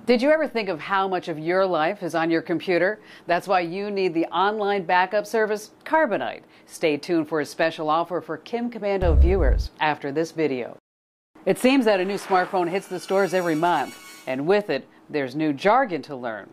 Did you ever think of how much of your life is on your computer? That's why you need the online backup service, Carbonite. Stay tuned for a special offer for Komando viewers after this video. It seems that a new smartphone hits the stores every month, and with it, there's new jargon to learn.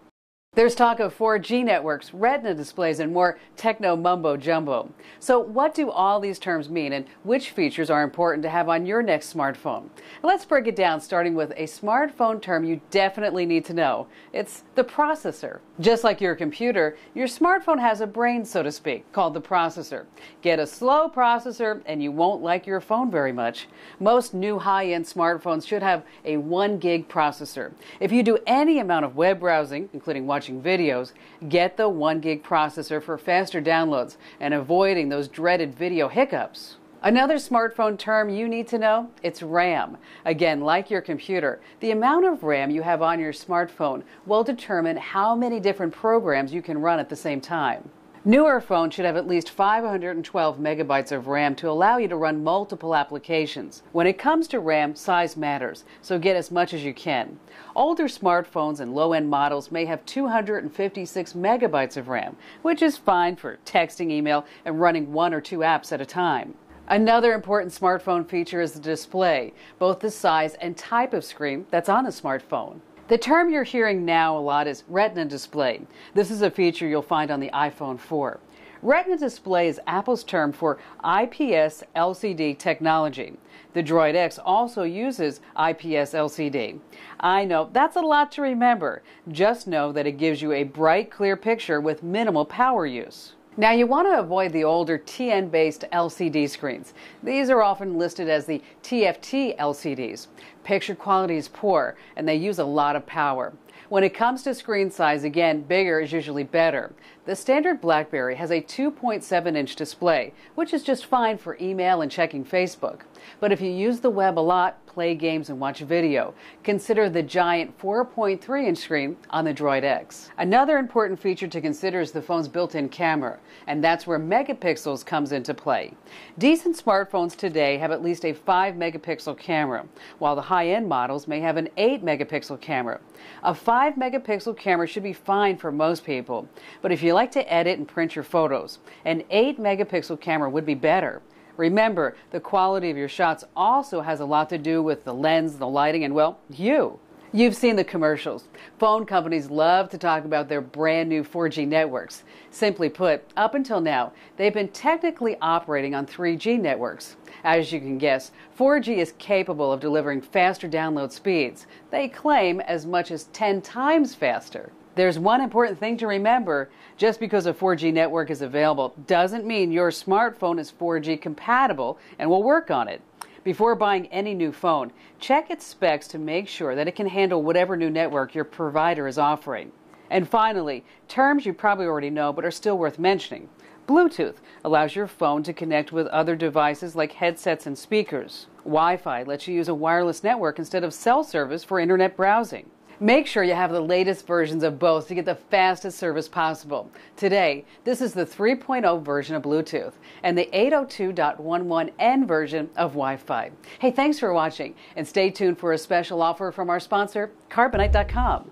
There's talk of 4G networks, retina displays, and more techno mumbo jumbo. So what do all these terms mean, and which features are important to have on your next smartphone? Let's break it down, starting with a smartphone term you definitely need to know. It's the processor. Just like your computer, your smartphone has a brain, so to speak, called the processor. Get a slow processor and you won't like your phone very much. Most new high-end smartphones should have a 1 gig processor. If you do any amount of web browsing, including watching videos, get the 1 gig processor for faster downloads and avoiding those dreaded video hiccups. Another smartphone term you need to know, it's RAM. Again, like your computer, the amount of RAM you have on your smartphone will determine how many different programs you can run at the same time. Newer phones should have at least 512 megabytes of RAM to allow you to run multiple applications. When it comes to RAM, size matters, so get as much as you can. Older smartphones and low-end models may have 256 megabytes of RAM, which is fine for texting, email, and running 1 or 2 apps at a time. Another important smartphone feature is the display, both the size and type of screen that's on a smartphone. The term you're hearing now a lot is retina display. This is a feature you'll find on the iPhone 4. Retina display is Apple's term for IPS LCD technology. The Droid X also uses IPS LCD. I know, that's a lot to remember. Just know that it gives you a bright, clear picture with minimal power use. Now, you want to avoid the older TN-based LCD screens. These are often listed as the TFT LCDs. Picture quality is poor, and they use a lot of power. When it comes to screen size, again, bigger is usually better. The standard BlackBerry has a 2.7-inch display, which is just fine for email and checking Facebook. But if you use the web a lot, play games, and watch video, consider the giant 4.3-inch screen on the Droid X. Another important feature to consider is the phone's built-in camera, and that's where megapixels comes into play. Decent smartphones today have at least a 5-megapixel camera, while the high-end models may have an 8-megapixel camera. A 5-megapixel camera should be fine for most people, but if you like to edit and print your photos, an 8-megapixel camera would be better. Remember, the quality of your shots also has a lot to do with the lens, the lighting, and, well, you. You've seen the commercials. Phone companies love to talk about their brand new 4G networks. Simply put, up until now, they've been technically operating on 3G networks. As you can guess, 4G is capable of delivering faster download speeds. They claim as much as 10 times faster. There's one important thing to remember. Just because a 4G network is available doesn't mean your smartphone is 4G compatible and will work on it. Before buying any new phone, check its specs to make sure that it can handle whatever new network your provider is offering. And finally, terms you probably already know but are still worth mentioning. Bluetooth allows your phone to connect with other devices like headsets and speakers. Wi-Fi lets you use a wireless network instead of cell service for internet browsing. Make sure you have the latest versions of both to get the fastest service possible. Today, this is the 3.0 version of Bluetooth and the 802.11n version of Wi-Fi. Hey, thanks for watching, and stay tuned for a special offer from our sponsor, Carbonite.com.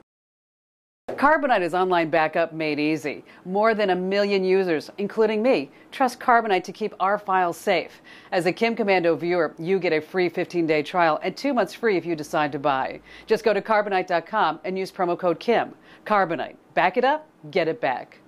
Carbonite is online backup made easy. More than 1 million users, including me, trust Carbonite to keep our files safe. As a Komando viewer, you get a free 15-day trial and 2 months free if you decide to buy. Just go to Carbonite.com and use promo code KIM. Carbonite. Back it up, get it back.